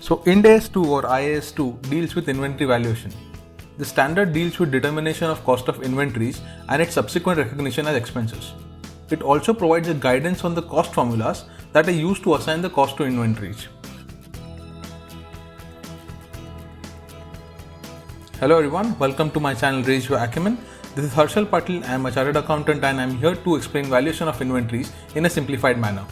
So Ind AS 2 or IAS 2 deals with inventory valuation. The standard deals with determination of cost of inventories and its subsequent recognition as expenses. It also provides a guidance on the cost formulas that are used to assign the cost to inventories. Hello everyone, welcome to my channel Raise Your Acumen. This is Harshal Patil. I am a chartered accountant and I am here to explain valuation of inventories in a simplified manner.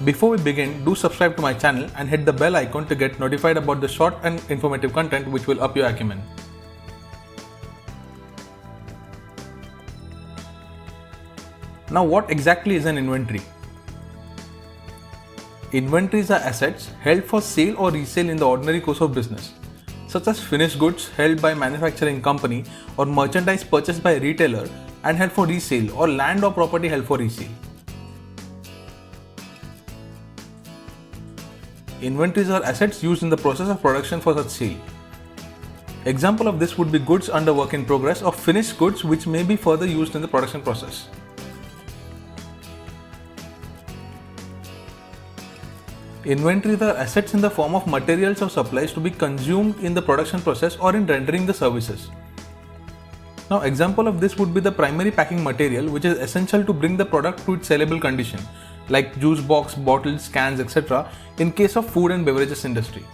Before we begin, do subscribe to my channel and hit the bell icon to get notified about the short and informative content which will up your acumen. Now, what exactly is an inventory? Inventories are assets held for sale or resale in the ordinary course of business, such as finished goods held by manufacturing company or merchandise purchased by a retailer and held for resale, or land or property held for resale. Inventories are assets used in the process of production for such sale. Example of this would be goods under work in progress or finished goods which may be further used in the production process. Inventories are assets in the form of materials or supplies to be consumed in the production process or in rendering the services. Now, example of this would be the primary packing material which is essential to bring the product to its sellable condition, like juice box, bottles, cans, etc. in case of food and beverages industry.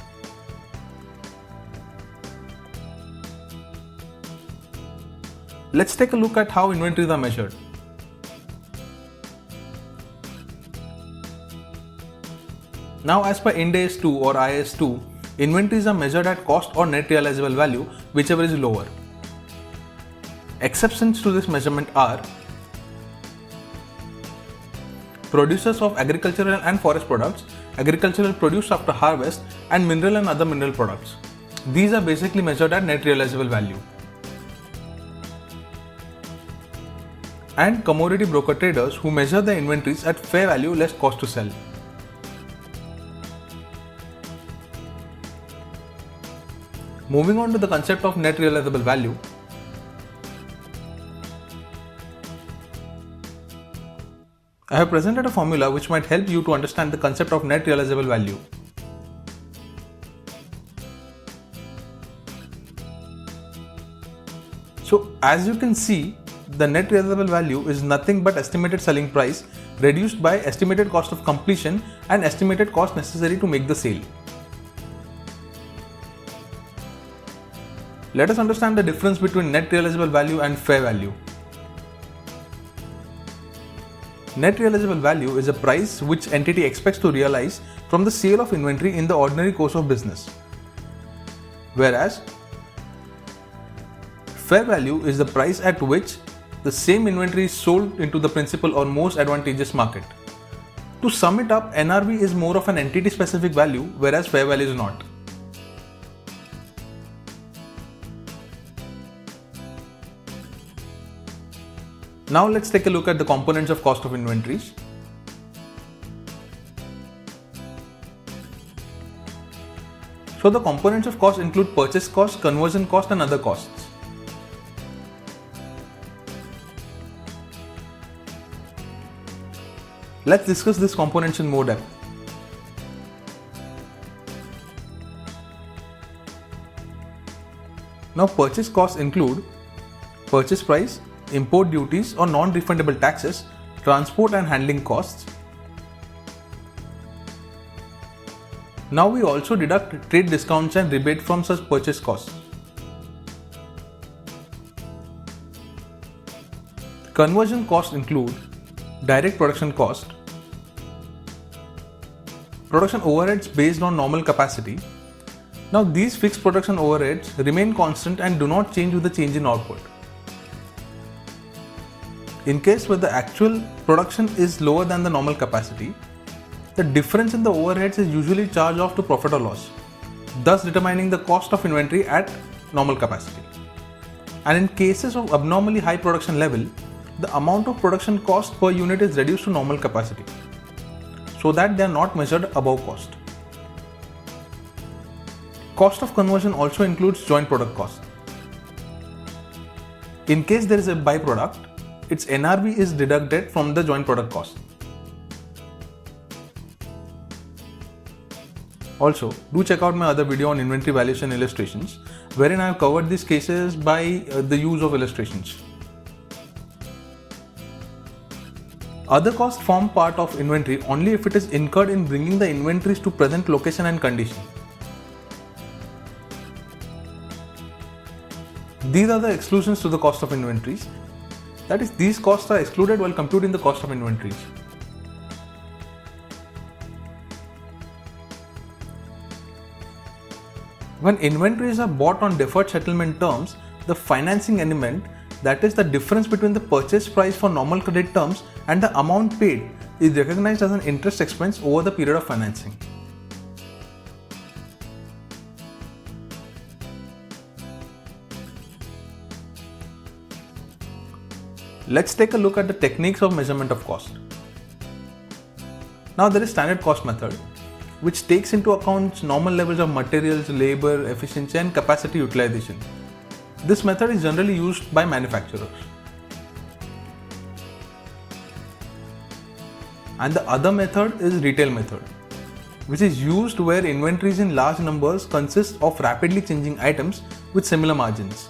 Let's take a look at how inventories are measured. Now, as per Ind AS 2 or IAS 2, inventories are measured at cost or net realizable value, whichever is lower. Exceptions to this measurement are producers of agricultural and forest products, agricultural produce after harvest, and mineral and other mineral products. These are basically measured at net realizable value. And commodity broker traders who measure their inventories at fair value less cost to sell. Moving on to the concept of net realizable value. I have presented a formula which might help you to understand the concept of net realizable value. So, as you can see, the net realizable value is nothing but estimated selling price reduced by estimated cost of completion and estimated cost necessary to make the sale. Let us understand the difference between net realizable value and fair value. Net realizable value is a price which entity expects to realize from the sale of inventory in the ordinary course of business, whereas fair value is the price at which the same inventory is sold into the principal or most advantageous market. To sum it up, NRV is more of an entity specific value, whereas fair value is not. Now let's take a look at the components of cost of inventories. So the components of cost include purchase cost, conversion cost and other costs. Let's discuss these components in more depth. Now purchase costs include purchase price, import duties or non-refundable taxes, transport and handling costs. Now we also deduct trade discounts and rebate from such purchase costs. Conversion costs include direct production cost, production overheads based on normal capacity. Now these fixed production overheads remain constant and do not change with the change in output. In case where the actual production is lower than the normal capacity, the difference in the overheads is usually charged off to profit or loss, thus determining the cost of inventory at normal capacity. And in cases of abnormally high production level, the amount of production cost per unit is reduced to normal capacity, so that they are not measured above cost. Cost of conversion also includes joint product cost. In case there is a byproduct, its NRV is deducted from the joint product cost. Also, do check out my other video on inventory valuation illustrations, wherein I have covered these cases by the use of illustrations. Other costs form part of inventory only if it is incurred in bringing the inventories to present location and condition. These are the exclusions to the cost of inventories. That is, these costs are excluded while computing the cost of inventories. When inventories are bought on deferred settlement terms, the financing element, that is the difference between the purchase price for normal credit terms and the amount paid, is recognized as an interest expense over the period of financing. Let's take a look at the techniques of measurement of cost. Now there is standard cost method, which takes into account normal levels of materials, labor, efficiency and capacity utilization. This method is generally used by manufacturers. And the other method is retail method, which is used where inventories in large numbers consist of rapidly changing items with similar margins.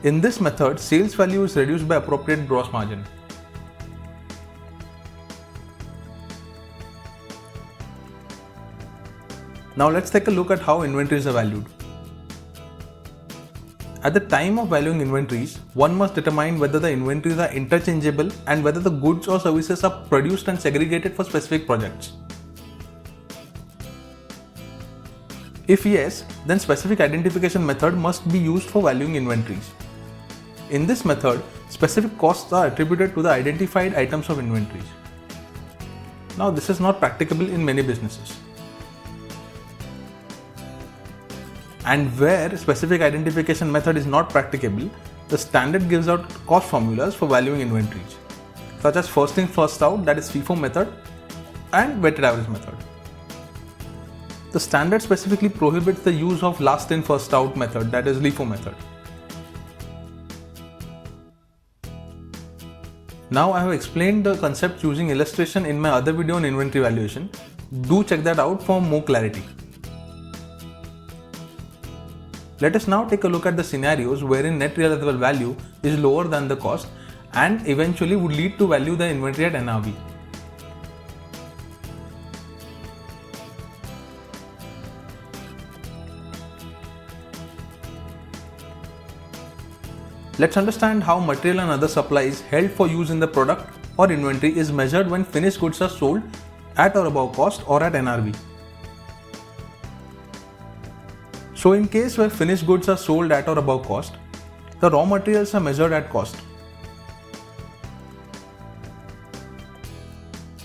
In this method, sales value is reduced by appropriate gross margin. Now let's take a look at how inventories are valued. At the time of valuing inventories, one must determine whether the inventories are interchangeable and whether the goods or services are produced and segregated for specific projects. If yes, then specific identification method must be used for valuing inventories. In this method, specific costs are attributed to the identified items of inventories. Now this is not practicable in many businesses. And where specific identification method is not practicable, the standard gives out cost formulas for valuing inventories, such as first in first out, that is FIFO method, and weighted average method. The standard specifically prohibits the use of last in first out method, that is LIFO method. Now I have explained the concept using illustration in my other video on inventory valuation. Do check that out for more clarity. Let us now take a look at the scenarios wherein net realizable value is lower than the cost and eventually would lead to value the inventory at NRV. Let's understand how material and other supplies held for use in the product or inventory is measured when finished goods are sold at or above cost or at NRV. So in case where finished goods are sold at or above cost, the raw materials are measured at cost.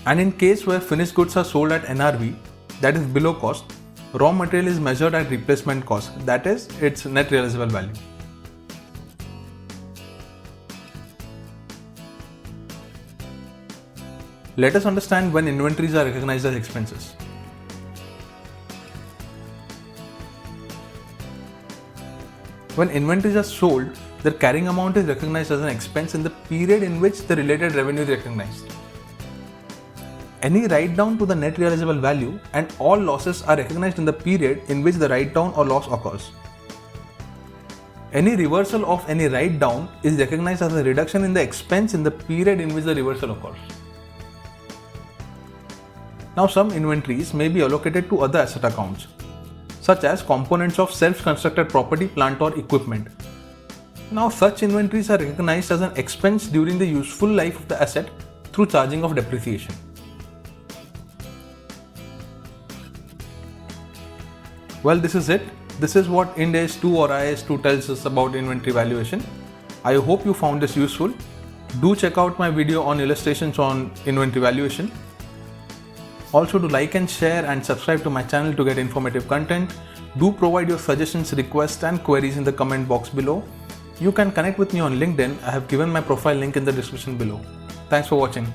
And in case where finished goods are sold at NRV, that is below cost, raw material is measured at replacement cost, that is its net realizable value. Let us understand when inventories are recognized as expenses. When inventories are sold, their carrying amount is recognized as an expense in the period in which the related revenue is recognized. Any write down to the net realizable value and all losses are recognized in the period in which the write down or loss occurs. Any reversal of any write down is recognized as a reduction in the expense in the period in which the reversal occurs. Now some inventories may be allocated to other asset accounts, such as components of self-constructed property, plant or equipment. Now such inventories are recognized as an expense during the useful life of the asset through charging of depreciation. Well, this is it. This is what Ind AS 2 or IAS 2 tells us about inventory valuation. I hope you found this useful. Do check out my video on illustrations on inventory valuation. Also, do like and share and subscribe to my channel to get informative content. Do provide your suggestions, requests and queries in the comment box below. You can connect with me on LinkedIn. I have given my profile link in the description below. Thanks for watching.